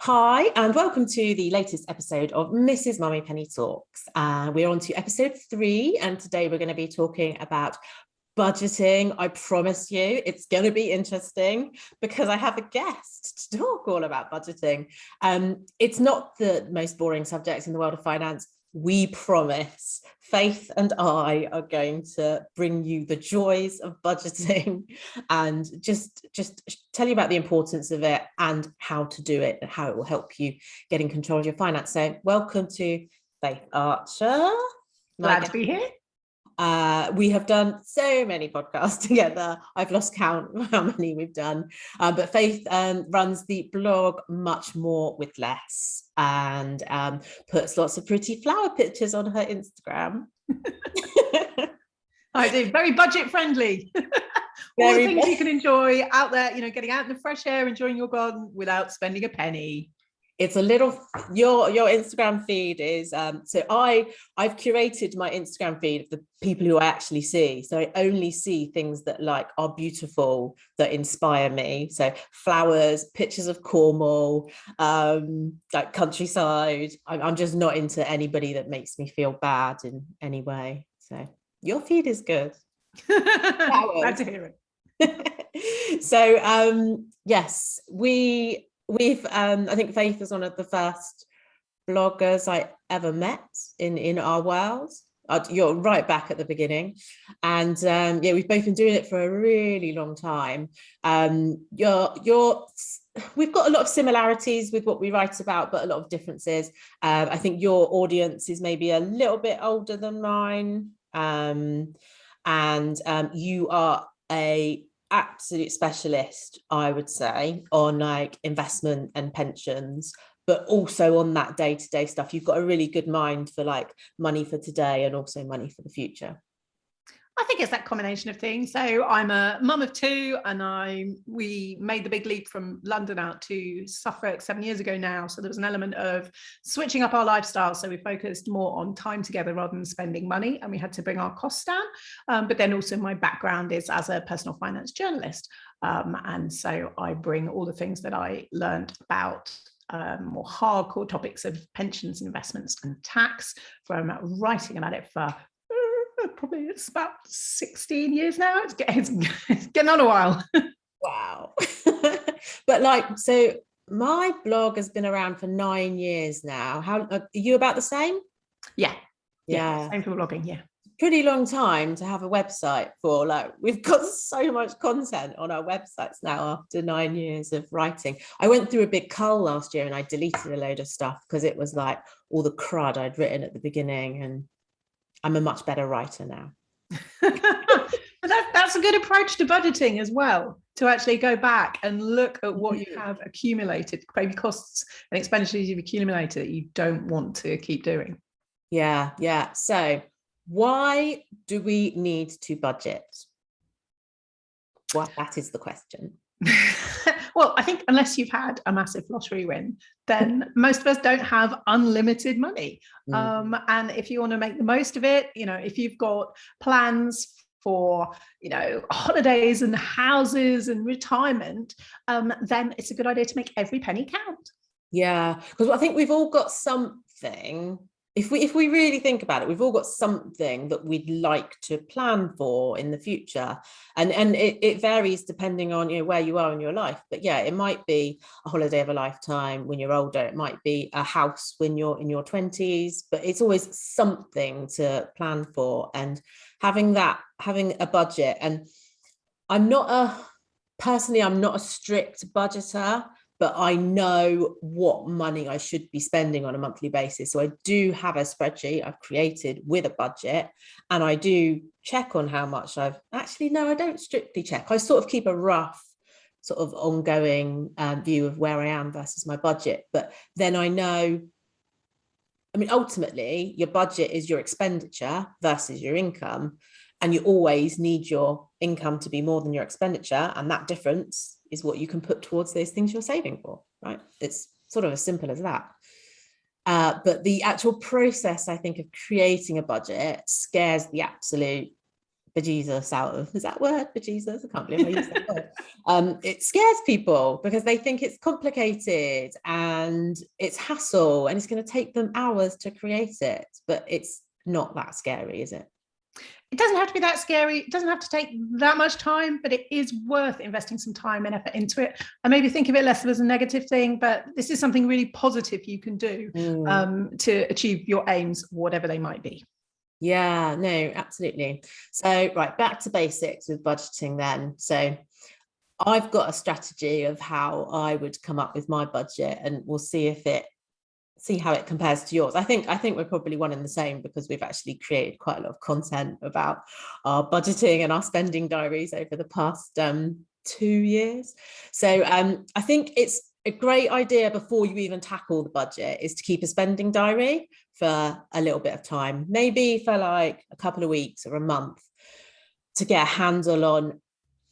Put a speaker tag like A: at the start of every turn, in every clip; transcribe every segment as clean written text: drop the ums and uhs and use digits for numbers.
A: Hi, and welcome to the latest episode of Mrs Mummypenny Talks. We're on to episode 3, and today we're going to be talking about budgeting. I promise you it's going to be interesting because I have a guest to talk all about budgeting. It's not the most boring subject in the world of finance. We promise. Faith and I are going to bring you the joys of budgeting and just tell you about the importance of it and how to do it and how it will help you get in control of your finance. So welcome to Faith Archer.
B: Glad to be here.
A: We have done so many podcasts together. I've lost count of how many we've done. But Faith runs the blog Much More with Less and puts lots of pretty flower pictures on her Instagram.
B: I do. Very budget friendly. All the things you can enjoy out there, getting out in the fresh air, enjoying your garden without spending a penny.
A: It's a little, your Instagram feed is, so I've curated my Instagram feed of the people who I actually see. So I only see things that are beautiful, that inspire me. So flowers, pictures of Cornwall, countryside. I'm just not into anybody that makes me feel bad in any way. So your feed is good.
B: Glad to hear
A: it. So yes, We've I think Faith was one of the first bloggers I ever met in our world. You're right back at the beginning, and we've both been doing it for a really long time. We've got a lot of similarities with what we write about, but a lot of differences. I think your audience is maybe a little bit older than mine, and you are a absolute specialist, I would say, on investment and pensions, but also on that day-to-day stuff. You've got a really good mind for money for today and also money for the future.
B: I think it's that combination of things. So I'm a mum of 2, and we made the big leap from London out to Suffolk 7 years ago now. So there was an element of switching up our lifestyle. So we focused more on time together rather than spending money, and we had to bring our costs down. But then also my background is as a personal finance journalist. And so I bring all the things that I learned about more hardcore topics of pensions, investments and tax from writing about it for probably it's about 16 years now. It's getting on a while.
A: Wow. But so my blog has been around for 9 years now. How are you? About the same?
B: Yeah. Same for blogging. Yeah,
A: pretty long time to have a website for. We've got so much content on our websites now after 9 years of writing. I went through a big cull last year and I deleted a load of stuff because it was all the crud I'd written at the beginning, and I'm a much better writer now.
B: That's a good approach to budgeting as well, to actually go back and look at what you have accumulated, maybe costs and expenditures you've accumulated that you don't want to keep doing.
A: Yeah. So why do we need to budget? Well, that is the question.
B: Well, I think unless you've had a massive lottery win, then most of us don't have unlimited money. And if you want to make the most of it, if you've got plans for, holidays and houses and retirement, then it's a good idea to make every penny count. Yeah,
A: because I think we've all got something. If we really think about it, we've all got something that we'd like to plan for in the future, and it varies depending on where you are in your life. But yeah, it might be a holiday of a lifetime when you're older. It might be a house when you're in your 20s. But it's always something to plan for, and having a budget. And I'm not a strict budgeter, but I know what money I should be spending on a monthly basis. So I do have a spreadsheet I've created with a budget, and I do check on how much I don't strictly check. I sort of keep a rough sort of ongoing view of where I am versus my budget. But then I know, ultimately your budget is your expenditure versus your income, and you always need your income to be more than your expenditure. And that difference is what you can put towards those things you're saving for, right? It's sort of as simple as that. But the actual process, I think, of creating a budget scares the absolute bejesus out of, is that word, bejesus? I can't believe I used that word. It scares people because they think it's complicated and it's hassle and it's going to take them hours to create it, but it's not that scary, is it?
B: It doesn't have to be that scary. It doesn't have to take that much time, but it is worth investing some time and effort into it. I maybe think of it less as a negative thing, but this is something really positive you can do to achieve your aims, whatever they might be.
A: Yeah, no, absolutely. So, right, back to basics with budgeting then. So I've got a strategy of how I would come up with my budget, and we'll see how it compares to yours. I think we're probably one and the same, because we've actually created quite a lot of content about our budgeting and our spending diaries over the past 2 years. So I think it's a great idea, before you even tackle the budget, is to keep a spending diary for a little bit of time, maybe for like a couple of weeks or a month, to get a handle on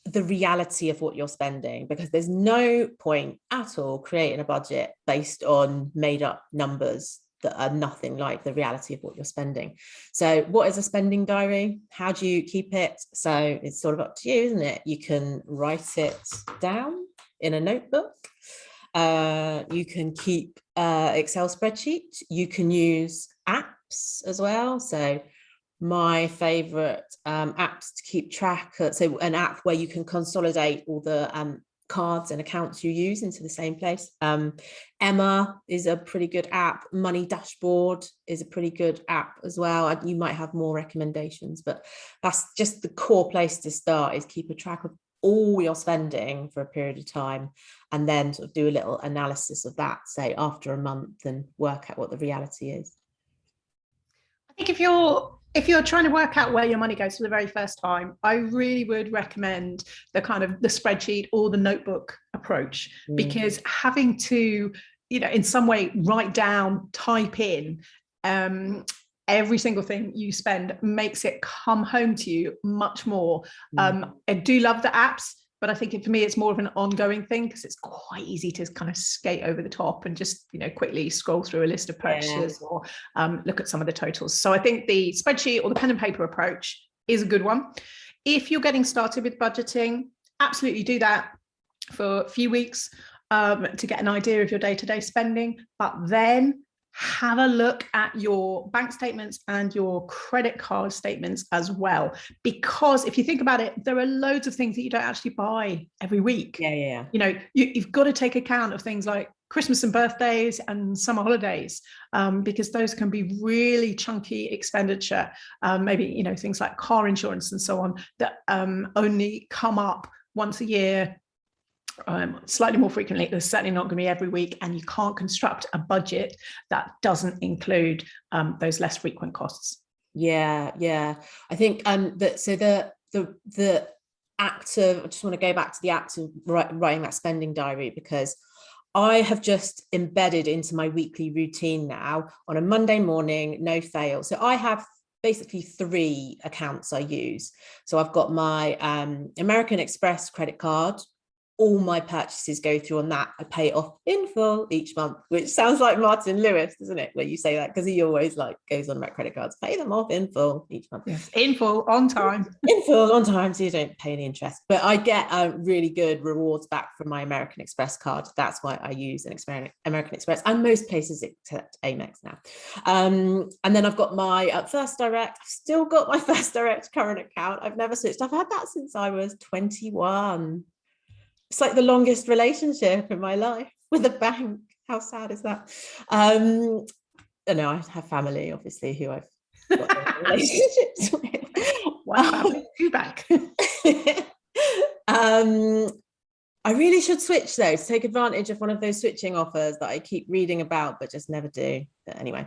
A: the reality of what you're spending, because there's no point at all creating a budget based on made up numbers that are nothing like the reality of what you're spending. So what is a spending diary? How do you keep it? So it's sort of up to you, isn't it? You can write it down in a notebook. You can keep Excel spreadsheet. You can use apps as well. So my favorite apps to keep track, so an app where you can consolidate all the cards and accounts you use into the same place. Emma is a pretty good app. Money Dashboard is a pretty good app as well. You might have more recommendations, but that's just the core place to start, is keep a track of all your spending for a period of time, and then sort of do a little analysis of that, say after a month, and work out what the reality is.
B: I think if you're trying to work out where your money goes for the very first time, I really would recommend the kind of the spreadsheet or the notebook approach, because having to, in some way write down, type in every single thing you spend makes it come home to you much more. I do love the apps, but I think for me, it's more of an ongoing thing, because it's quite easy to kind of skate over the top and just, quickly scroll through a list of purchases or look at some of the totals. So I think the spreadsheet or the pen and paper approach is a good one. If you're getting started with budgeting, absolutely do that for a few weeks to get an idea of your day-to-day spending, but then have a look at your bank statements and your credit card statements as well, because if you think about it, there are loads of things that you don't actually buy every week. You've got to take account of things like Christmas and birthdays and summer holidays, because those can be really chunky expenditure. Maybe things like car insurance and so on that only come up once a year, slightly more frequently. There's certainly not going to be every week, and you can't construct a budget that doesn't include those less frequent costs.
A: I think the act of, I just want to go back to the act of writing that spending diary, because I have just embedded into my weekly routine now on a Monday morning, no fail. So I have basically 3 accounts I use. So I've got my American Express credit card. All my purchases go through on that. I pay it off in full each month, which sounds like Martin Lewis, doesn't it? Where you say that, because he always goes on about credit cards, pay them off in full each month.
B: Yes, in full, on time.
A: In full, on time, so you don't pay any interest. But I get really good rewards back from my American Express card. That's why I use an American Express, and most places except Amex now. And then I've got my First Direct. I've still got my First Direct current account. I've never switched. I've had that since I was 21. It's like the longest relationship in my life with a bank. How sad is that? I know I have family, obviously, who I've got relationships with.
B: Wow, you back.
A: I really should switch though, to take advantage of one of those switching offers that I keep reading about but just never do. But anyway,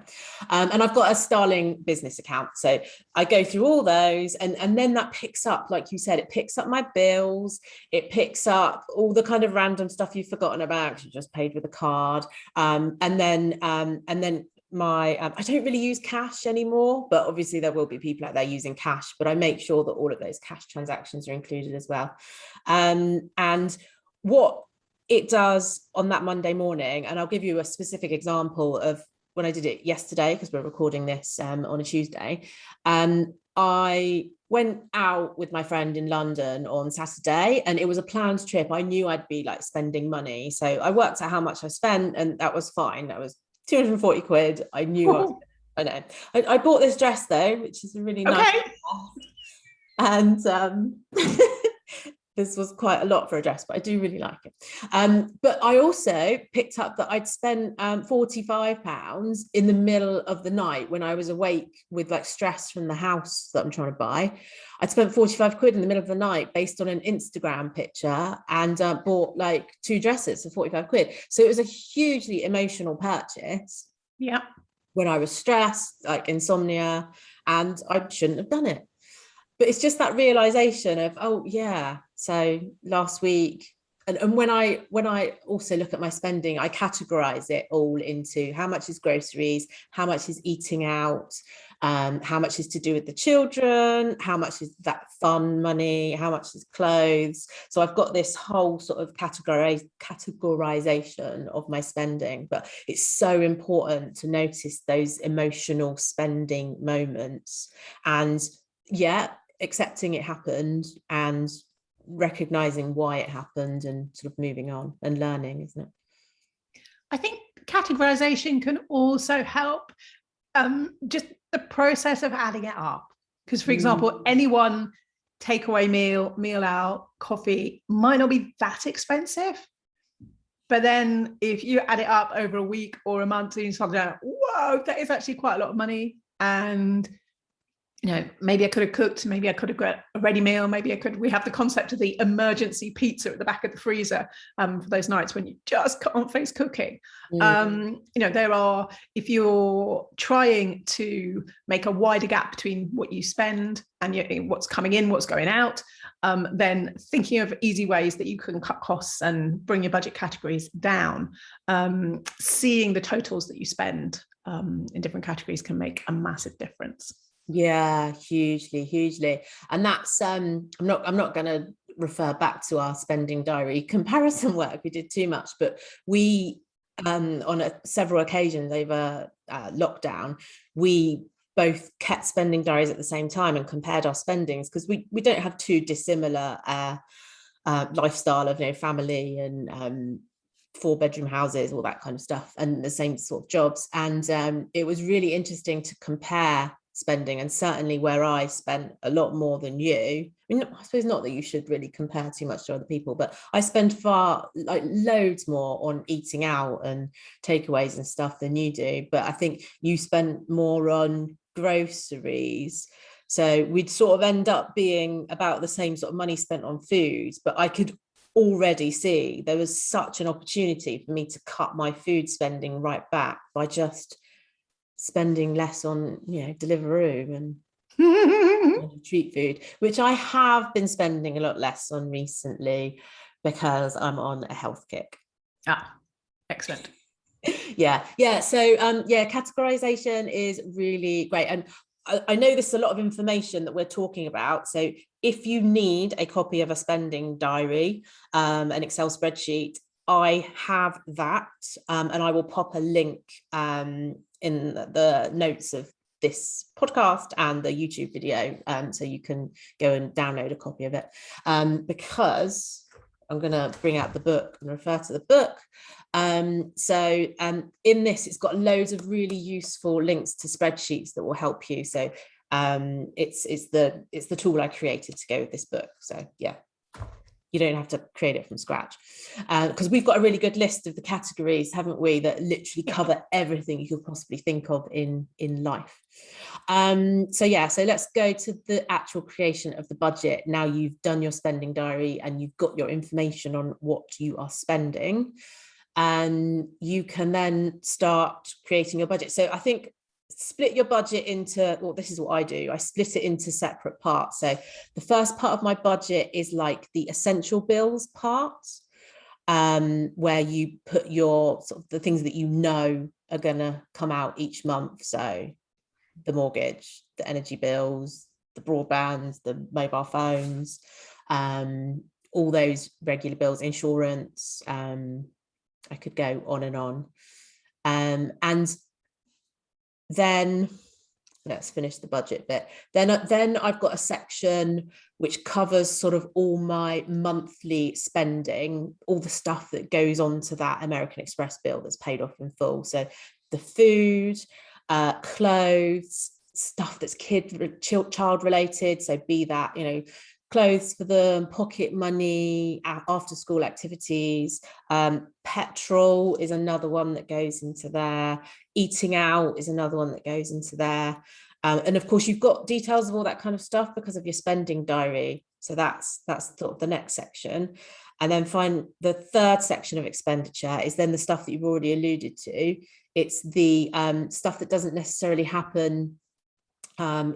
A: and I've got a Starling business account, so I go through all those, and then that picks up, like you said, it picks up my bills, it picks up all the kind of random stuff you've forgotten about because you just paid with a card, and then my I don't really use cash anymore, but obviously there will be people out there using cash, but I make sure that all of those cash transactions are included as well. And what it does on that Monday morning, and I'll give you a specific example of when I did it yesterday, because we're recording this on a Tuesday. I went out with my friend in London on Saturday, and it was a planned trip. I knew I'd be like spending money. So I worked out how much I spent, and that was fine. That was 240 quid. I knew I know. I bought this dress though, which is a really nice dress. And this was quite a lot for a dress, but I do really like it. But I also picked up that I'd spent £45 in the middle of the night when I was awake with like stress from the house that I'm trying to buy. I'd spent 45 quid in the middle of the night based on an Instagram picture, and bought like 2 dresses for 45 quid. So it was a hugely emotional purchase.
B: Yeah. When
A: I was stressed, like insomnia, and I shouldn't have done it. But it's just that realization of, oh yeah, so last week, and when I also look at my spending, I categorize it all into how much is groceries, how much is eating out, how much is to do with the children, how much is that fun money, how much is clothes. So I've got this whole sort of categorization of my spending. But it's so important to notice those emotional spending moments, and accepting it happened and recognizing why it happened and sort of moving on and learning, isn't it?
B: I think categorization can also help just the process of adding it up. Because, for example, any one takeaway meal out, coffee might not be that expensive. But then if you add it up over a week or a month, you start going, whoa, that is actually quite a lot of money. And maybe I could have cooked, maybe I could have got a ready meal, maybe we have the concept of the emergency pizza at the back of the freezer for those nights when you just can't face cooking. There are, if you're trying to make a wider gap between what you spend and what's coming in, what's going out, then thinking of easy ways that you can cut costs and bring your budget categories down, seeing the totals that you spend in different categories can make a massive difference.
A: Yeah, hugely. And that's I'm not going to refer back to our spending diary comparison work. We did too much, but we on several occasions over lockdown, we both kept spending diaries at the same time and compared our spendings, because we don't have too dissimilar lifestyle of family and 4-bedroom houses, all that kind of stuff, and the same sort of jobs. And it was really interesting to compare spending, and certainly where I spent a lot more than you. I mean, I suppose not that you should really compare too much to other people, but I spend loads more on eating out and takeaways and stuff than you do. But I think you spend more on groceries, so we'd sort of end up being about the same sort of money spent on foods. But I could already see there was such an opportunity for me to cut my food spending right back by just spending less on Deliveroo and treat food, which I have been spending a lot less on recently because I'm on a health kick.
B: Excellent.
A: Yeah. So categorization is really great, and I know this is a lot of information that we're talking about. So if you need a copy of a spending diary, an Excel spreadsheet, I have that, and I will pop a link in the notes of this podcast and the YouTube video, so you can go and download a copy of it, because I'm going to bring out the book and refer to the book. So in this, it's got loads of really useful links to spreadsheets that will help you. So it's the tool I created to go with this book. So yeah, you don't have to create it from scratch, because we've got a really good list of the categories, haven't we, that literally cover everything you could possibly think of in life. So let's go to the actual creation of the budget. Now you've done your spending diary and you've got your information on what you are spending, and you can then start creating your budget. So I think split your budget into, well, this is what I do. I split it into separate parts. So the first part of my budget is like the essential bills part, where you put your sort of the things that are going to come out each month. So the mortgage, the energy bills, the broadband, the mobile phones, all those regular bills, insurance. I could go on and on. And then let's finish the budget bit. Then I've got a section which covers sort of all my monthly spending, all the stuff that goes on to that American Express bill that's paid off in full. So the food, clothes, stuff that's child related. So be that, clothes for them, pocket money, after school activities, petrol is another one that goes into there, eating out is another one that goes into there. And of course, you've got details of all that kind of stuff because of your spending diary. So that's sort of the next section. And then the third section of expenditure is then the stuff that you've already alluded to. It's the stuff that doesn't necessarily happen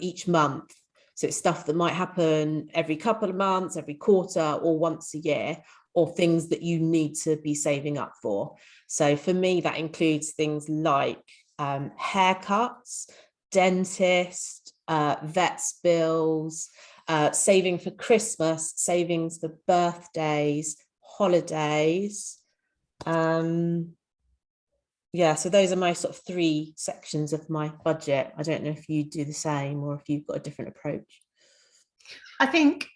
A: each month. So it's stuff that might happen every couple of months, every quarter, or once a year, or things that you need to be saving up for. So for me, that includes things like haircuts, dentist, vet's bills, saving for Christmas, savings for birthdays, holidays. Yeah, so those are my sort of 3 sections of my budget. I don't know if you do the same or if you've got a different approach.
B: I think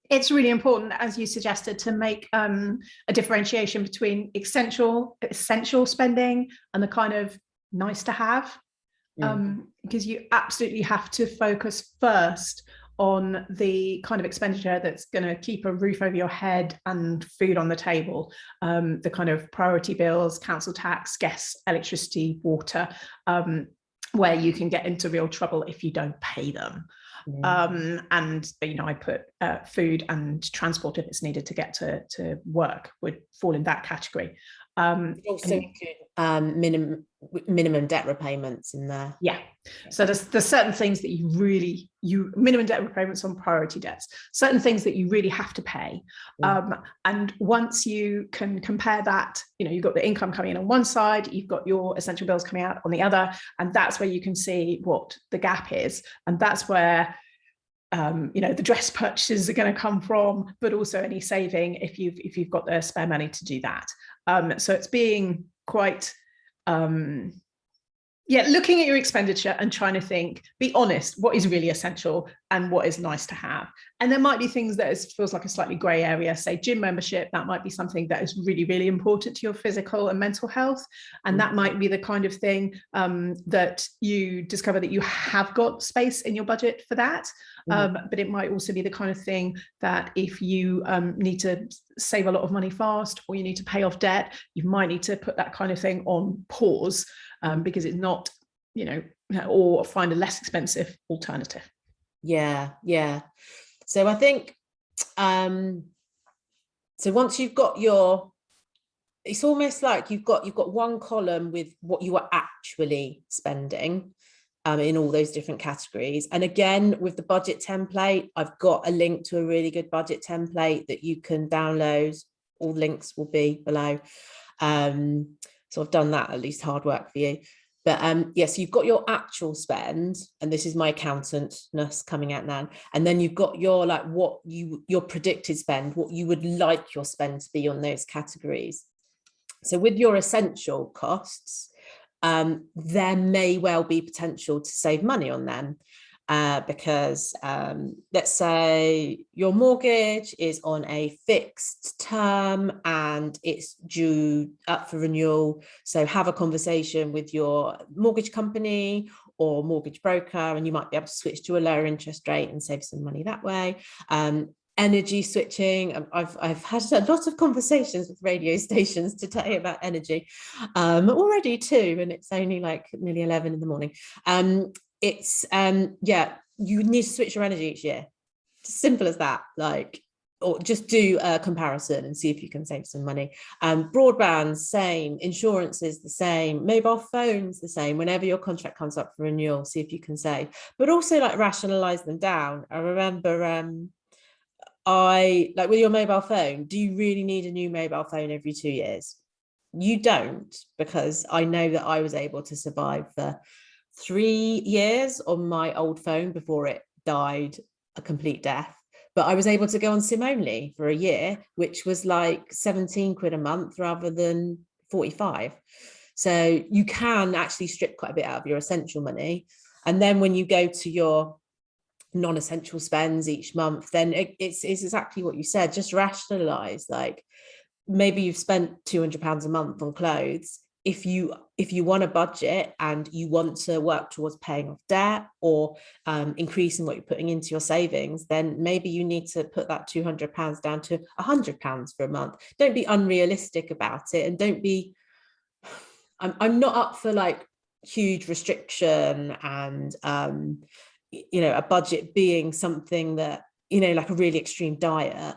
B: it's really important, as you suggested, to make a differentiation between essential spending and the kind of nice to have, because you absolutely have to focus first on the kind of expenditure that's going to keep a roof over your head and food on the table, the kind of priority bills, council tax, gas, electricity, water, where you can get into real trouble if you don't pay them. And I put food and transport, if it's needed to get to work, would fall in that category.
A: Also include minimum debt repayments in there.
B: Yeah. So there's certain things that you minimum debt repayments on priority debts, certain things that you really have to pay. And once you can compare that, you've got the income coming in on one side, you've got your essential bills coming out on the other, and that's where you can see what the gap is. And that's where the dress purchases are going to come from, but also any saving if you've got the spare money to do that. So it's being quite looking at your expenditure and trying to be honest, what is really essential and what is nice to have. And there might be things that feels like a slightly grey area, say gym membership. That might be something that is really, really important to your physical and mental health. And that might be the kind of thing that you discover that you have got space in your budget for that. But it might also be the kind of thing that if you need to save a lot of money fast, or you need to pay off debt, you might need to put that kind of thing on pause, because it's not, or find a less expensive alternative. Yeah.
A: So I think, so once you've got it's almost like you've got one column with what you are actually spending in all those different categories. And again, with the budget template, I've got a link to a really good budget template that you can download. All links will be below. So I've done that, at least hard work for you. But yes, you've got your actual spend, and this is my accountantness coming out now. And then you've got your your predicted spend, what you would like your spend to be on those categories. So with your essential costs, there may well be potential to save money on them, because let's say your mortgage is on a fixed term and it's due up for renewal. So have a conversation with your mortgage company or mortgage broker, and you might be able to switch to a lower interest rate and save some money that way. Energy switching. I've had a lot of conversations with radio stations today about energy already too, and it's only like nearly 11 in the morning. It's you need to switch your energy each year. Simple as that. Or just do a comparison and see if you can save some money. Broadband, same. Insurance is the same. Mobile phones, the same. Whenever your contract comes up for renewal, see if you can save. But also rationalize them down. I remember with your mobile phone, do you really need a new mobile phone every 2 years? You don't, because I know that I was able to survive the 3 years on my old phone before it died a complete death. But I was able to go on SIM only for a year, which was like 17 quid a month rather than 45. So you can actually strip quite a bit out of your essential money. And then when you go to your non-essential spends each month, then it's exactly what you said. Just rationalize, like maybe you've spent £200 a month on clothes. If you want a budget and you want to work towards paying off debt or increasing what you're putting into your savings, then maybe you need to put that £200 down to £100 for a month. Don't be unrealistic about it, and don't be I'm not up for like huge restriction and a budget being something that, like a really extreme diet.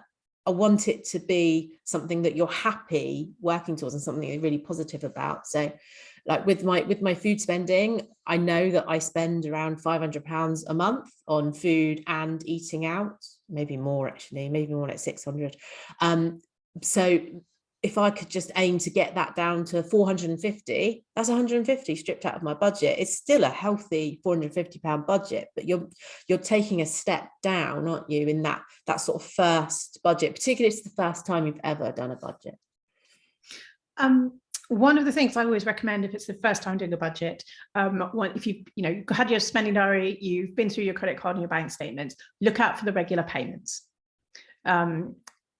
A: I want it to be something that you're happy working towards and something you're really positive about. So like with my food spending, I know that I spend around £500 a month on food and eating out, maybe more actually, maybe more like 600. So if I could just aim to get that down to 450, that's 150 stripped out of my budget. It's still a healthy £450 budget, but you're taking a step down, aren't you, in that sort of first budget, particularly if it's the first time you've ever done a budget.
B: One of the things I always recommend if it's the first time doing a budget, if you've had your spending diary, you've been through your credit card and your bank statements, look out for the regular payments.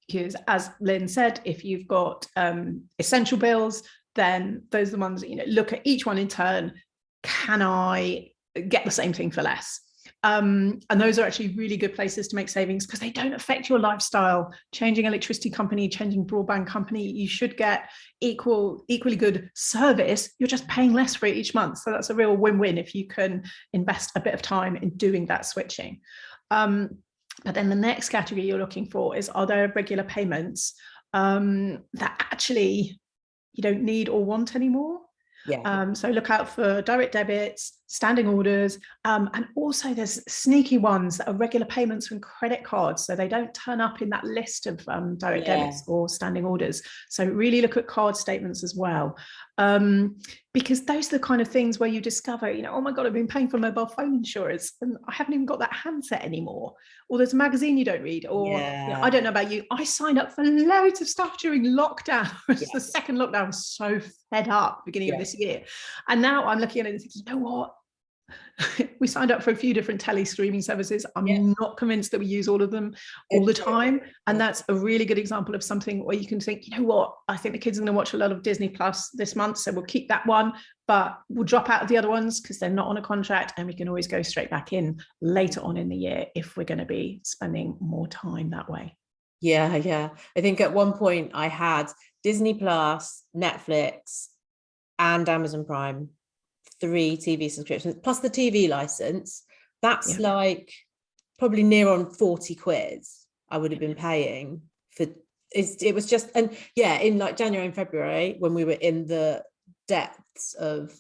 B: Because as Lynn said, if you've got essential bills, then those are the ones that, look at each one in turn. Can I get the same thing for less? And those are actually really good places to make savings because they don't affect your lifestyle. Changing electricity company, changing broadband company, you should get equally good service. You're just paying less for it each month. So that's a real win-win if you can invest a bit of time in doing that switching. But then the next category you're looking for is, are there regular payments that actually you don't need or want anymore?
A: Yeah.
B: So look out for direct debits, standing orders, and also there's sneaky ones that are regular payments from credit cards, so they don't turn up in that list of direct debits or standing orders. So really look at card statements as well, because those are the kind of things where you discover, oh my God, I've been paying for mobile phone insurance and I haven't even got that handset anymore. Or there's a magazine you don't read, or I don't know about you, I signed up for loads of stuff during lockdown. The second lockdown, I was so fed up beginning of this year, and now I'm looking at it and thinking, you know what, we signed up for a few different tele streaming services. I'm not convinced that we use all of them all the time, and that's a really good example of something where you can think, you know what, I think the kids are going to watch a lot of Disney Plus this month, so we'll keep that one, but we'll drop out of the other ones because they're not on a contract, and we can always go straight back in later on in the year if we're going to be spending more time that way.
A: I think at one point I had Disney Plus, Netflix and Amazon Prime, 3 TV subscriptions plus the TV license. That's like probably near on 40 quid I would have been paying for it. Was just, and in like January and February when we were in the depths of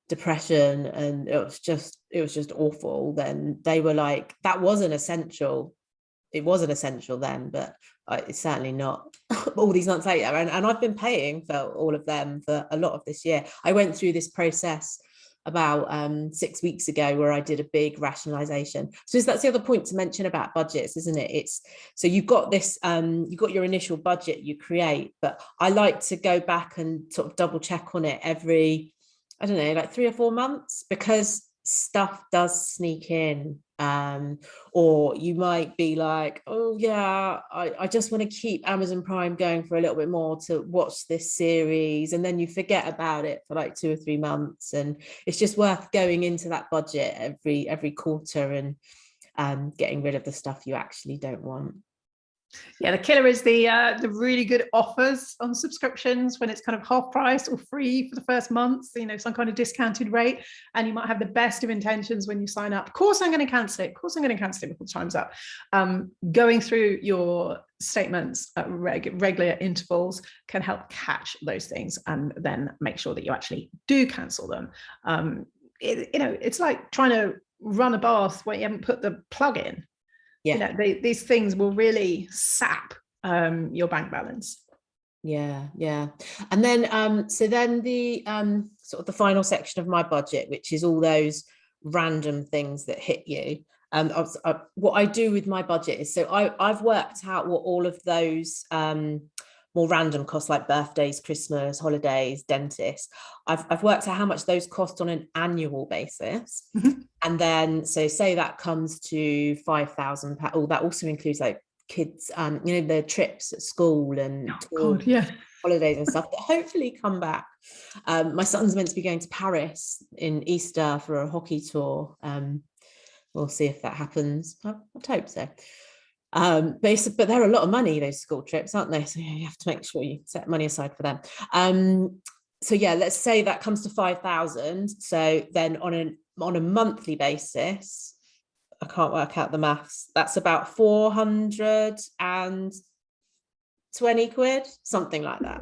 A: depression and it was just awful, then they were like, that wasn't essential. It wasn't essential then, but it's certainly not all these months later. And I've been paying for all of them for a lot of this year. I went through this process about 6 weeks ago where I did a big rationalization. So that's the other point to mention about budgets, isn't it? It's so you've got this, you've got your initial budget you create, but I like to go back and sort of double check on it every, I don't know, like 3 or 4 months, because stuff does sneak in. Or you might be like, oh yeah, I just want to keep Amazon Prime going for a little bit more to watch this series, and then you forget about it for like 2 or 3 months, and it's just worth going into that budget every quarter and getting rid of the stuff you actually don't want.
B: Yeah, the killer is the really good offers on subscriptions when it's kind of half price or free for the first month, some kind of discounted rate, and you might have the best of intentions when you sign up. Of course I'm going to cancel it. Of course I'm going to cancel it before the time's up. Going through your statements at regular intervals can help catch those things and then make sure that you actually do cancel them. It's like trying to run a bath where you haven't put the plug in. These things will really sap your bank balance. And then so then the sort of the final section of my budget, which is all those random things that hit you. What I do with my budget is, so I've worked out what all of those more random costs, like birthdays, Christmas, holidays, dentists, I've worked out how much those cost on an annual basis.
A: And then, so say that comes to £5,000. Oh, that also includes like kids, the trips at school and
B: God, yeah,
A: holidays and stuff that hopefully come back. My son's meant to be going to Paris in Easter for a hockey tour. We'll see if that happens. I'd hope so. But they're a lot of money, those school trips, aren't they? So you have to make sure you set money aside for them. So yeah, let's say that comes to 5,000. So then on a monthly basis, I can't work out the maths, that's about 420 quid, something like that.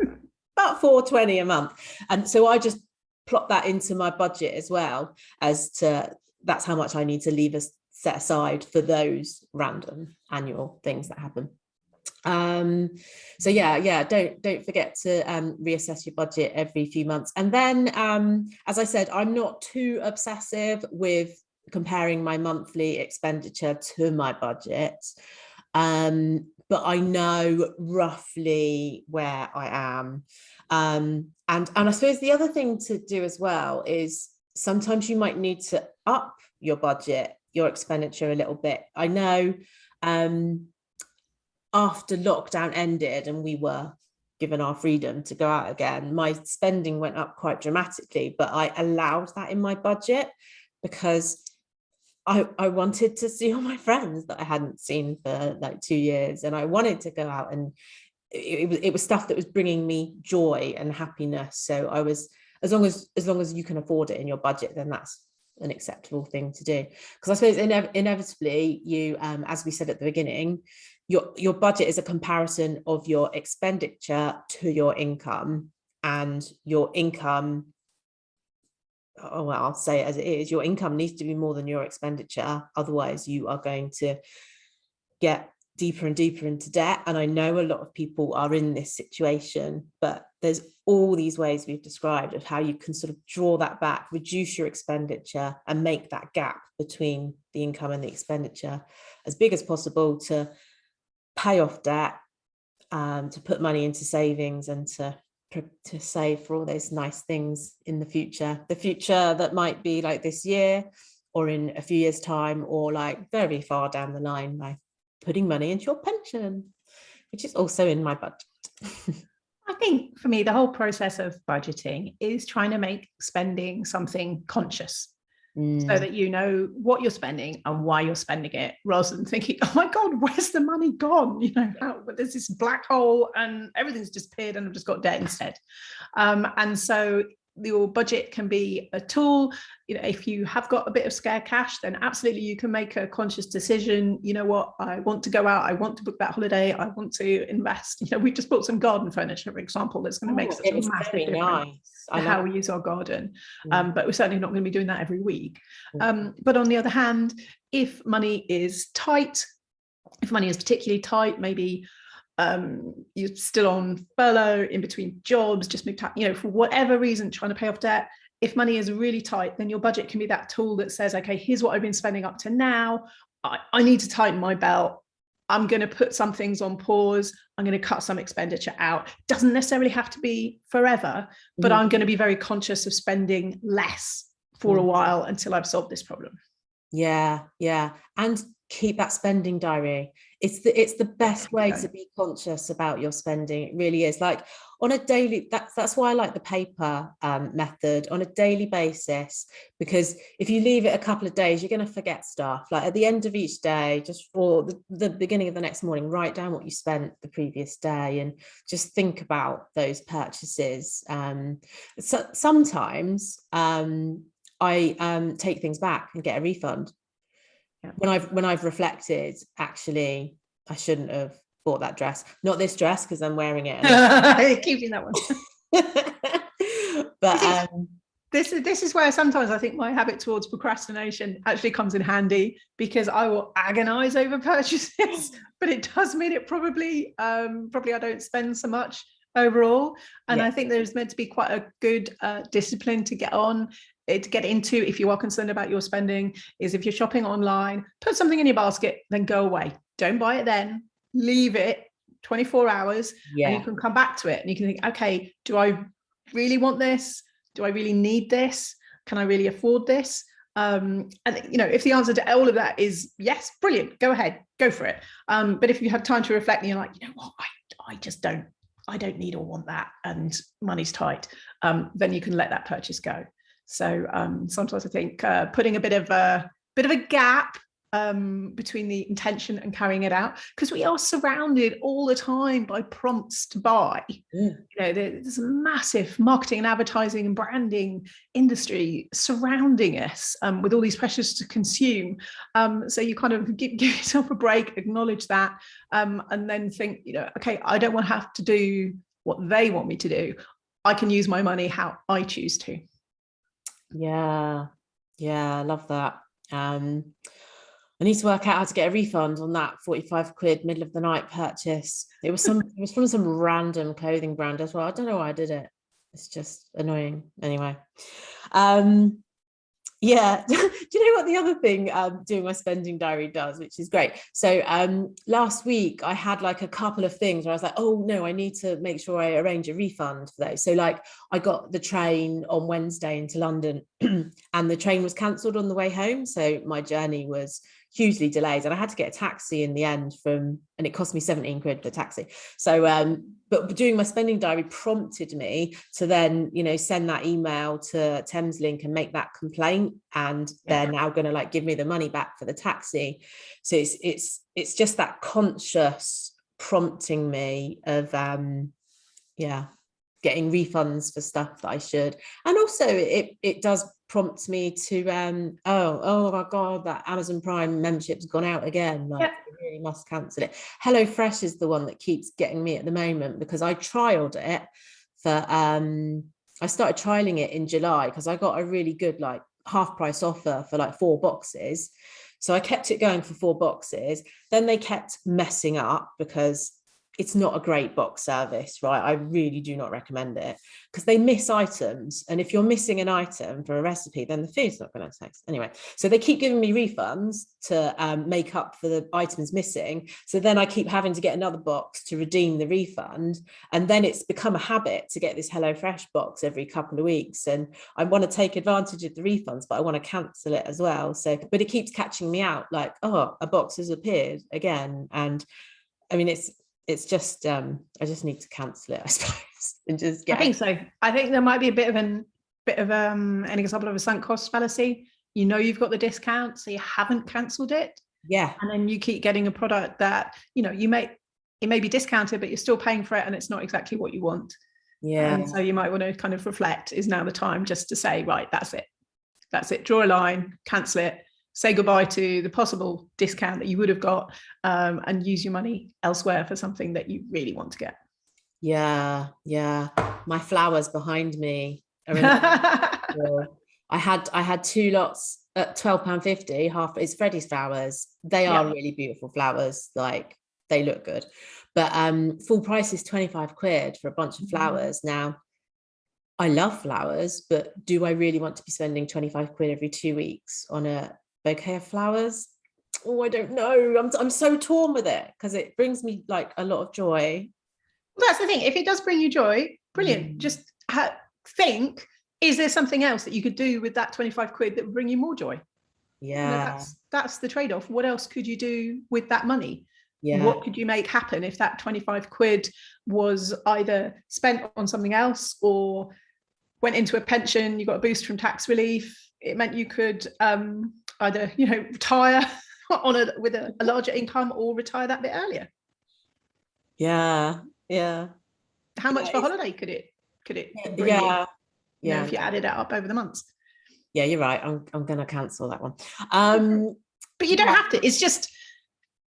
A: About 420 a month. And so I just plot that into my budget as well, as to that's how much I need to leave us set aside for those random annual things that happen. So yeah, don't forget to reassess your budget every few months. And then as I said, I'm not too obsessive with comparing my monthly expenditure to my budget, but I know roughly where I am. And I suppose the other thing to do as well is sometimes you might need to up your budget, your expenditure a little bit. I know after lockdown ended and we were given our freedom to go out again, my spending went up quite dramatically, but I allowed that in my budget because I wanted to see all my friends that I hadn't seen for like 2 years, and I wanted to go out, and it was stuff that was bringing me joy and happiness. So I was, as long as you can afford it in your budget, then that's an acceptable thing to do. Because I suppose inevitably you, as we said at the beginning, your budget is a comparison of your expenditure to your income, and your income, oh well, I'll say it as it is, your income needs to be more than your expenditure, otherwise you are going to get deeper and deeper into debt. And I know a lot of people are in this situation, but there's all these ways we've described of how you can sort of draw that back, reduce your expenditure, and make that gap between the income and the expenditure as big as possible to pay off debt, to put money into savings, and to save for all those nice things in the future that might be like this year or in a few years time, or like very far down the line, by putting money into your pension, which is also in my budget.
B: I think for me, the whole process of budgeting is trying to make spending something conscious. So that you know what you're spending and why you're spending it, rather than thinking, oh my God, where's the money gone? There's this black hole and everything's disappeared and I've just got debt instead. And so your budget can be a tool. If you have got a bit of spare cash, then absolutely you can make a conscious decision. You know what, I want to go out, I want to book that holiday, I want to invest. We just bought some garden furniture, for example, that's going to make such a massive difference to how we use our garden. But we're certainly not going to be doing that every week. But on the other hand, if money is tight, if money is particularly tight, maybe you're still on furlough, in between jobs, just moved out, for whatever reason, trying to pay off debt. If money is really tight, then your budget can be that tool that says, okay, here's what I've been spending up to now. I need to tighten my belt. I'm going to put some things on pause. I'm going to cut some expenditure out. Doesn't necessarily have to be forever, but I'm going to be very conscious of spending less for a while until I've solved this problem.
A: Yeah. And keep that spending diary. It's the best way to be conscious about your spending. It really is. Like on a daily, that's why I like the paper method, on a daily basis, because if you leave it a couple of days, you're going to forget stuff. Like at the end of each day, just for the beginning of the next morning, write down what you spent the previous day and just think about those purchases. So sometimes I take things back and get a refund. When I've reflected, actually, I shouldn't have bought that dress. Not this dress, because I'm wearing it. And
B: keeping that one.
A: But
B: this is where sometimes I think my habit towards procrastination actually comes in handy, because I will agonize over purchases, but it does mean it probably I don't spend so much overall. And I think there's meant to be quite a good discipline to get into if you are concerned about your spending. Is if you're shopping online, put something in your basket, then go away. Don't buy it then. Leave it 24 hours and you can come back to it and you can think, okay, do I really want this? Do I really need this? Can I really afford this? And if the answer to all of that is yes, brilliant, go ahead, go for it. But if you have time to reflect and you're like, you know what, I don't need or want that, and money's tight, then you can let that purchase go. So sometimes I think putting a bit of a gap between the intention and carrying it out, because we are surrounded all the time by prompts to buy. There's a massive marketing and advertising and branding industry surrounding us with all these pressures to consume. So you kind of give yourself a break, acknowledge that, and then think, okay, I don't want to have to do what they want me to do. I can use my money how I choose to.
A: Yeah, I love that. I need to work out how to get a refund on that 45 quid middle of the night purchase. It was from some random clothing brand as well. I don't know why I did it. It's just annoying. Anyway. Yeah. Do you know what the other thing doing my spending diary does, which is great? So last week I had like a couple of things where I was like, oh no, I need to make sure I arrange a refund for those. So like I got the train on Wednesday into London and the train was cancelled on the way home. So my journey was hugely delayed and I had to get a taxi in the end and it cost me 17 quid for the taxi. So but doing my spending diary prompted me to then send that email to Thameslink and make that complaint, and they're now going to like give me the money back for the taxi. So it's just that conscious prompting me of getting refunds for stuff that I should. And also it does prompt me to oh my god, that Amazon Prime membership's gone out again, like I really must cancel it. HelloFresh is the one that keeps getting me at the moment, because I trialed it for I started trialing it in July because I got a really good like half price offer for like 4 boxes. So I kept it going for 4 boxes. Then they kept messing up because it's not a great box service, right? I really do not recommend it because they miss items. And if you're missing an item for a recipe, then the food's not going to taste. Anyway, so they keep giving me refunds to make up for the items missing. So then I keep having to get another box to redeem the refund. And then it's become a habit to get this HelloFresh box every couple of weeks. And I want to take advantage of the refunds, but I want to cancel it as well. So, but it keeps catching me out like, oh, a box has appeared again. And I mean, it's just I just need to cancel it, I suppose, and just get.
B: I think so. I think there might be a bit of an example of a sunk cost fallacy. You've got the discount, so you haven't cancelled it.
A: Yeah.
B: And then you keep getting a product that it may be discounted, but you're still paying for it, and it's not exactly what you want.
A: Yeah.
B: And so you might want to kind of reflect: is now the time just to say, right, that's it, draw a line, cancel it. Say goodbye to the possible discount that you would have got, and use your money elsewhere for something that you really want to get.
A: Yeah. My flowers behind me are I had 2 lots at £12.50. Half is Freddie's flowers. They are really beautiful flowers. Like they look good, but full price is 25 quid for a bunch of flowers. Now, I love flowers, but do I really want to be spending 25 quid every 2 weeks on a bouquet of flowers? Oh, I don't know. I'm so torn with it because it brings me like a lot of joy.
B: Well, that's the thing. If it does bring you joy, brilliant. Just think, is there something else that you could do with that 25 quid that would bring you more joy?
A: Yeah.
B: That's the trade-off. What else could you do with that money?
A: Yeah.
B: What could you make happen if that 25 quid was either spent on something else or went into a pension, you got a boost from tax relief? It meant you could either retire with a larger income or retire that bit earlier.
A: Yeah.
B: How much for a holiday could it bring you? If you added it up over the months.
A: Yeah, you're right. I'm gonna cancel that one.
B: But you don't have to. It's just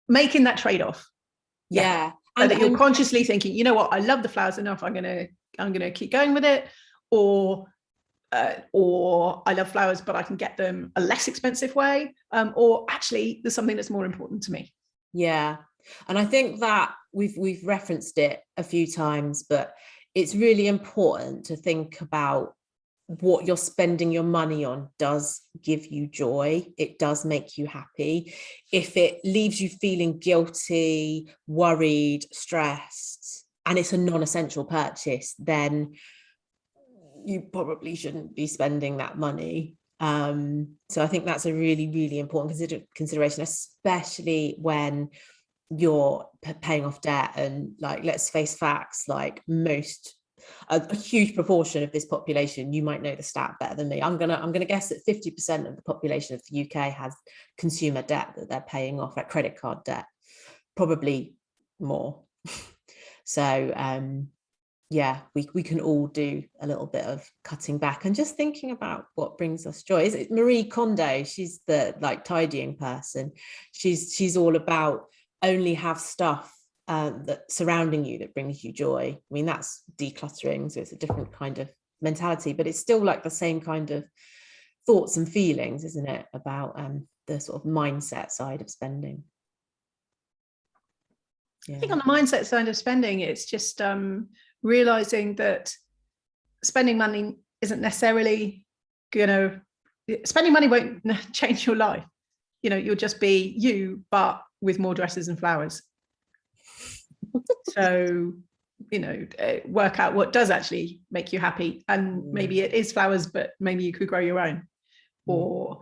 B: making that trade-off.
A: Yeah.
B: So that you're consciously thinking, you know what, I love the flowers enough, I'm gonna keep going with it, or I love flowers, but I can get them a less expensive way, or actually there's something that's more important to me.
A: Yeah. And I think that we've referenced it a few times, but it's really important to think about what you're spending your money on does give you joy. It does make you happy. If it leaves you feeling guilty, worried, stressed, and it's a non-essential purchase, then you probably shouldn't be spending that money. So I think that's a really, really important consideration, especially when you're paying off debt. And like, let's face facts, like a huge proportion of this population, you might know the stat better than me, I'm gonna guess that 50% of the population of the UK has consumer debt that they're paying off, like credit card debt, probably more. So yeah, we can all do a little bit of cutting back and just thinking about what brings us joy. Is it Marie Kondo? She's the like tidying person. She's all about only have stuff that surrounding you that brings you joy. I mean, that's decluttering, so it's a different kind of mentality, but it's still like the same kind of thoughts and feelings, isn't it, about the sort of mindset side of spending.
B: I think on the mindset side of spending, it's just realizing that spending money isn't necessarily spending money won't change your life. You'll just be you, but with more dresses and flowers. So work out what does actually make you happy, and maybe it is flowers, but maybe you could grow your own, or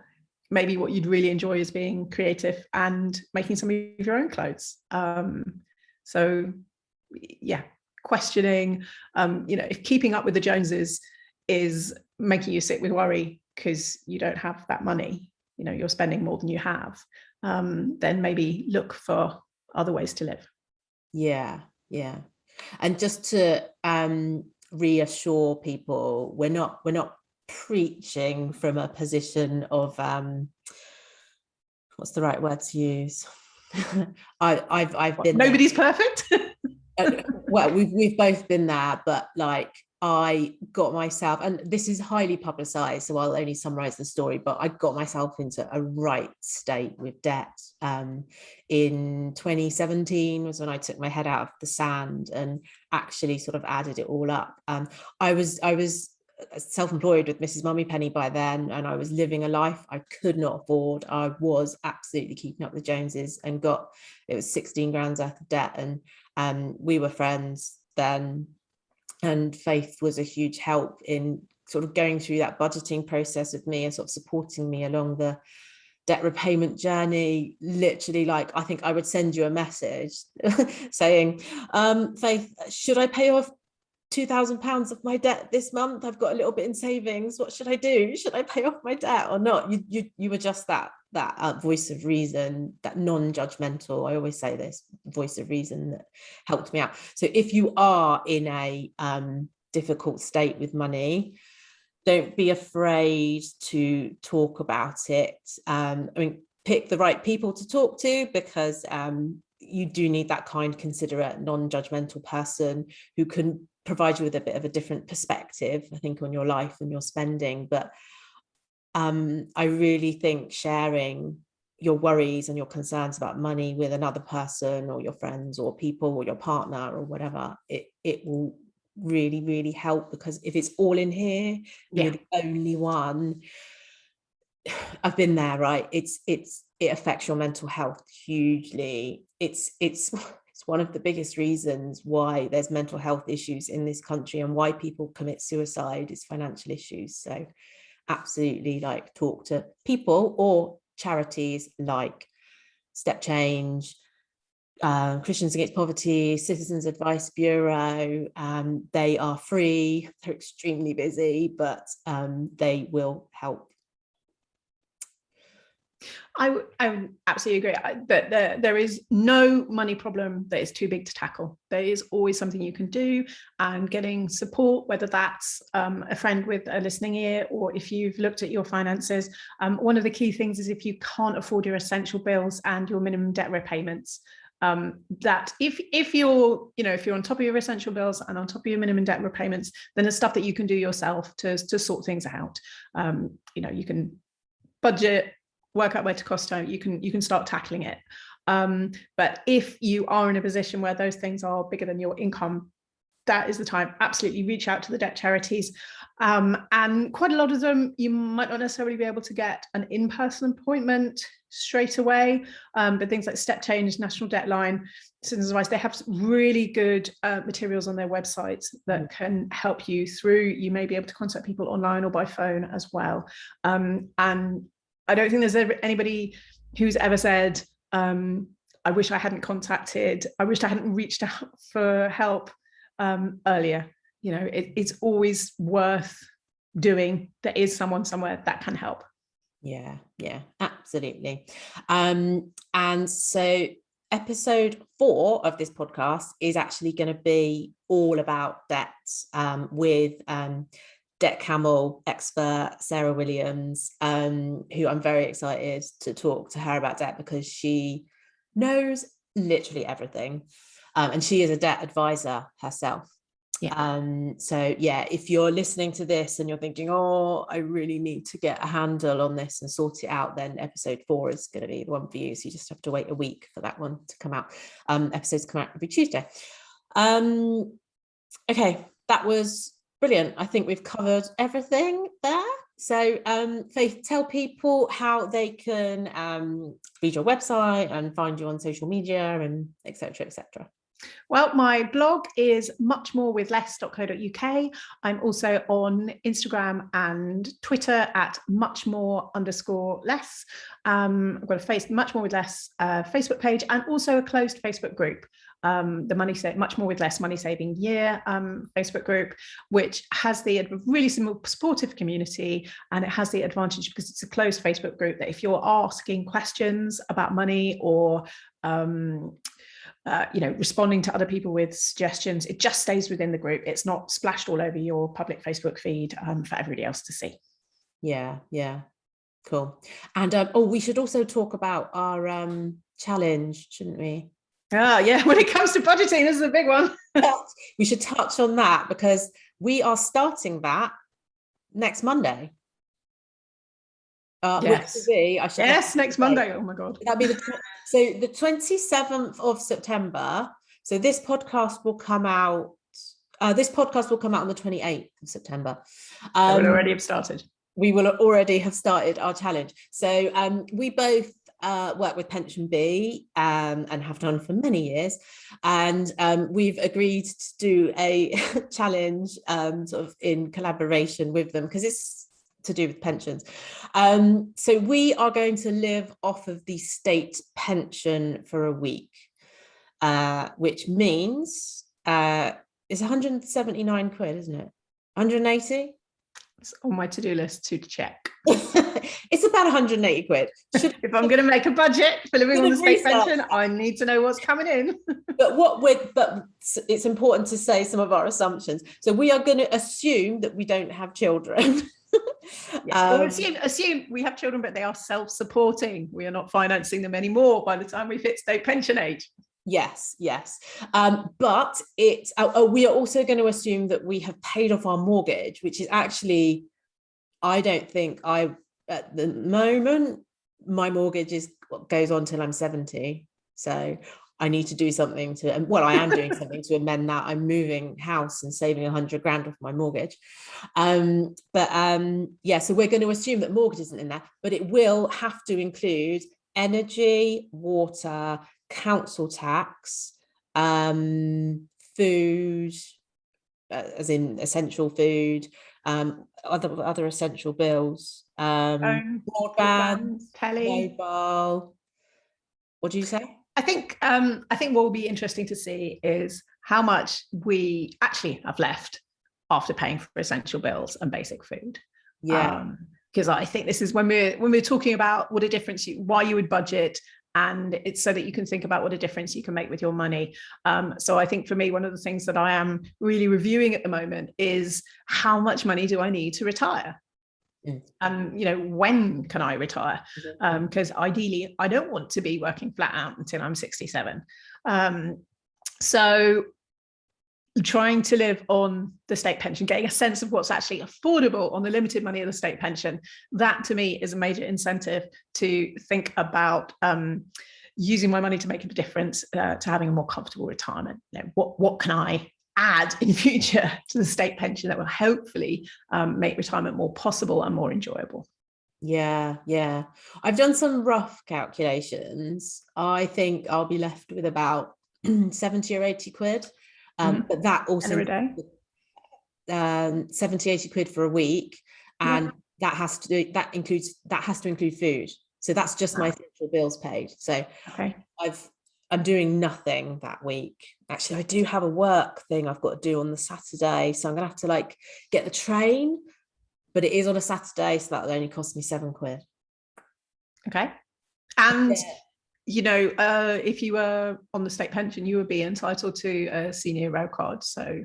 B: maybe what you'd really enjoy is being creative and making some of your own clothes. So yeah, questioning, if keeping up with the Joneses is making you sit with worry because you don't have that money, you're spending more than you have, then maybe look for other ways to live.
A: Yeah. And just to reassure people, we're not preaching from a position of what's the right word to use? I've been
B: nobody's perfect.
A: Well, we've both been there, but like I got myself, and this is highly publicized, so I'll only summarize the story, but I got myself into a right state with debt in 2017 was when I took my head out of the sand and actually sort of added it all up. I was self-employed with Mrs Mummypenny by then, and I was living a life I could not afford. I was absolutely keeping up with the Joneses, and it was 16 grand worth of debt, and we were friends then, and Faith was a huge help in sort of going through that budgeting process with me and sort of supporting me along the debt repayment journey. Literally, like, I think I would send you a message saying, Faith, should I pay off £2,000 of my debt this month? I've got a little bit in savings. What should I do? Should I pay off my debt or not? You were just that voice of reason, that non-judgmental, I always say this, voice of reason that helped me out. So if you are in a difficult state with money, don't be afraid to talk about it. I mean, pick the right people to talk to, because you do need that kind, considerate, non-judgmental person who can provide you with a bit of a different perspective, I think, on your life and your spending. But I really think sharing your worries and your concerns about money with another person, or your friends or people, or your partner or whatever, it will really, really help, because if it's all in here, you're the only one. I've been there, right? It affects your mental health hugely. It's one of the biggest reasons why there's mental health issues in this country, and why people commit suicide is financial issues. So absolutely, like, talk to people or charities like Step Change, Christians Against Poverty, Citizens Advice Bureau. They are free, they're extremely busy, but they will help.
B: I would absolutely agree that there is no money problem that is too big to tackle. There is always something you can do, and getting support, whether that's a friend with a listening ear, or if you've looked at your finances. One of the key things is, if you can't afford your essential bills and your minimum debt repayments, that if you're on top of your essential bills and on top of your minimum debt repayments, then there's stuff that you can do yourself to sort things out. You can budget, work out where to cost out, you can start tackling it. But if you are in a position where those things are bigger than your income, that is the time. Absolutely reach out to the debt charities. And quite a lot of them, you might not necessarily be able to get an in-person appointment straight away, but things like step change, national debt line, citizens' advice, they have really good materials on their websites that can help you through. You may be able to contact people online or by phone as well. And I don't think there's ever anybody who's ever said, I wish I hadn't reached out for help earlier. You know, it's always worth doing. There is someone somewhere that can help.
A: Yeah, absolutely. And so episode 4 of this podcast is actually going to be all about debt, with debt camel expert Sarah Williams, who I'm very excited to talk to her about debt, because she knows literally everything, and she is a debt advisor herself. So yeah, if you're listening to this and you're thinking, oh, I really need to get a handle on this and sort it out, then episode 4 is going to be the one for you. So you just have to wait a week for that one to come out. Episodes come out every Tuesday. Okay, that was brilliant. I think we've covered everything there. So Faith, tell people how they can read your website and find you on social media and etc. etc.
B: Well, my blog is muchmorewithless.co.uk. I'm also on Instagram and Twitter at muchmore_less. I've got a Much More With Less Facebook page, and also a closed Facebook group, the Much More With Less Money Saving Year Facebook group, which has the really simple, supportive community, and it has the advantage, because it's a closed Facebook group, that if you're asking questions about money or responding to other people with suggestions, it just stays within the group. It's not splashed all over your public Facebook feed for everybody else to see. Yeah, cool. And we should also talk about our challenge, shouldn't we? Yeah, when it comes to budgeting, this is a big one. We should touch on that, because we are starting that next Monday. Yes. Next Monday. Oh my God. That'd be the 27th of September. So this podcast will come out. On the 28th of September. We will already have started. We will already have started our challenge. So we both work with Pension Bee and have done for many years, and we've agreed to do a challenge sort of in collaboration with them, because it's to do with pensions. So we are going to live off of the state pension for a week, which means it's 179 quid, isn't it? 180? It's on my to-do list to check. It's about 180 quid. If I'm going to make a budget for living on the state pension, I need to know what's coming in. But it's important to say some of our assumptions. So we are going to assume that we don't have children. Assume we have children, but they are self-supporting. We are not financing them anymore by the time we hit state pension age. Yes. But we are also going to assume that we have paid off our mortgage, which is actually, I don't think at the moment, my mortgage goes on till I'm 70. So I need to do something I am doing something to amend that. I'm moving house and saving 100 grand off my mortgage. So we're going to assume that mortgage isn't in there, but it will have to include energy, water, council tax, food, as in essential food, other essential bills, broadband, telly, mobile. What do you say? I think what will be interesting to see is how much we actually have left after paying for essential bills and basic food. Because I think this is when we're talking about what a difference why you would budget, and it's so that you can think about what a difference you can make with your money. So I think for me, one of the things that I am really reviewing at the moment is how much money do I need to retire? And when can I retire? Because ideally I don't want to be working flat out until I'm 67. So trying to live on the state pension, getting a sense of what's actually affordable on the limited money of the state pension, that to me is a major incentive to think about using my money to make a difference, to having a more comfortable retirement. What can I add in future to the state pension that will hopefully make retirement more possible and more enjoyable?
A: Yeah. I've done some rough calculations. I think I'll be left with about 70 or 80 quid. But that also
B: a day.
A: 70, 80 quid for a week. And that has to include food. So that's just my essential bills paid. So
B: Okay.
A: I'm doing nothing that week. Actually, I do have a work thing I've got to do on the Saturday. So I'm gonna have to like get the train, but it is on a Saturday, so that'll only cost me 7 quid.
B: Okay. And you know, if you were on the state pension, you would be entitled to a senior rail card. So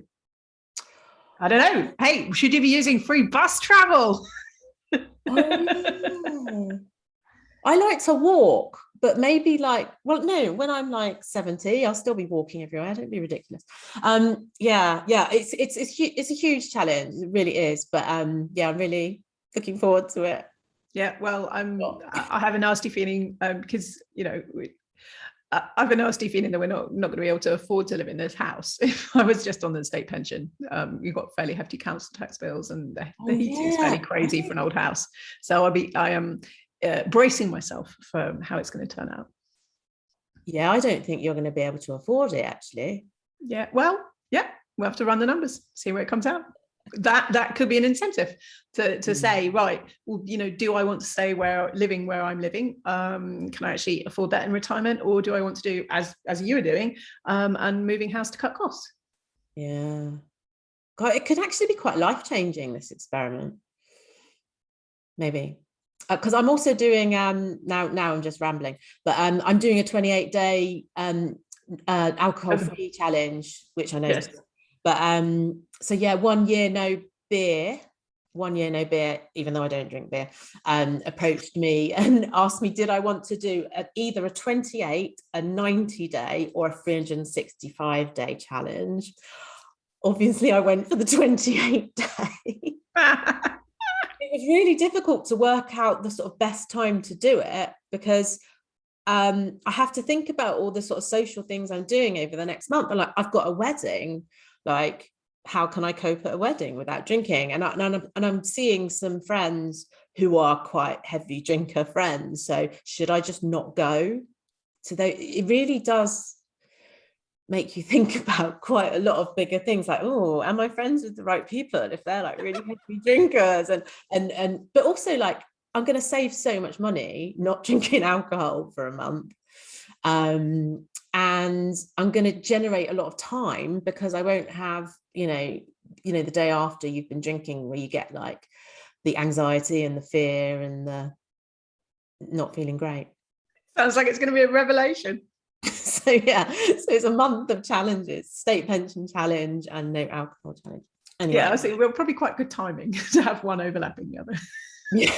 B: I don't know. Hey, should you be using free bus travel?
A: Oh, yeah. I like to walk, but maybe like, well, no, when I'm like 70, I'll still be walking everywhere. Don't be ridiculous. Yeah, it's a huge challenge. It really is. But yeah, I'm really looking forward to it.
B: Yeah, well, I have a nasty feeling because, you know, I have a nasty feeling that we're not going to be able to afford to live in this house. If I was just on the state pension, you've got fairly hefty council tax bills, and the heating is fairly crazy for an old house. So I am bracing myself for how it's going to turn out.
A: Yeah, I don't think you're going to be able to afford it, actually.
B: Yeah, well, yeah, we'll have to run the numbers, see where it comes out. That could be an incentive to say, right, well, you know, do I want to stay living where I'm living? Can I actually afford that in retirement, or do I want to do as you were doing, and moving house to cut costs?
A: Yeah, God, it could actually be quite life-changing, this experiment. Maybe because I'm also doing now I'm just rambling, but I'm doing a 28-day alcohol-free challenge, which I know.
B: Yes.
A: But so yeah, 1 year no beer, even though I don't drink beer, approached me and asked me, did I want to do either a 28, a 90-day, or a 365-day challenge? Obviously, I went for the 28-day. It was really difficult to work out the sort of best time to do it, because I have to think about all the sort of social things I'm doing over the next month. And like, I've got a wedding, like, how can I cope at a wedding without drinking? And I'm seeing some friends who are quite heavy drinker friends. So should I just not go to those? It really does make you think about quite a lot of bigger things, like, oh, am I friends with the right people if they're like really heavy drinkers? And but also, like, I'm going to save so much money not drinking alcohol for a month. And I'm going to generate a lot of time, because I won't have, you know, the day after you've been drinking, where you get like the anxiety and the fear and the not feeling great.
B: Sounds like it's going to be a revelation.
A: So yeah, so it's a month of challenges: state pension challenge and no alcohol challenge. Anyway.
B: Yeah, I see. Well, probably quite good timing to have one overlapping the other.
A: Yeah.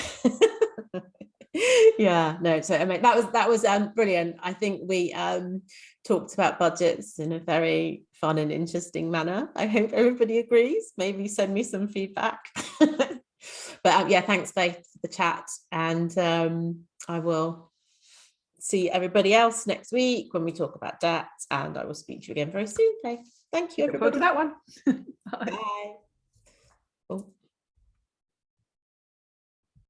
A: Yeah, no, so I mean, that was brilliant. I think we talked about budgets in a very fun and interesting manner. I hope everybody agrees. Maybe send me some feedback. But yeah, thanks both for the chat, and I will see everybody else next week when we talk about debt, and I will speak to you again very soon. Okay, thank you, everybody.
B: Look forward to that one.
A: Bye.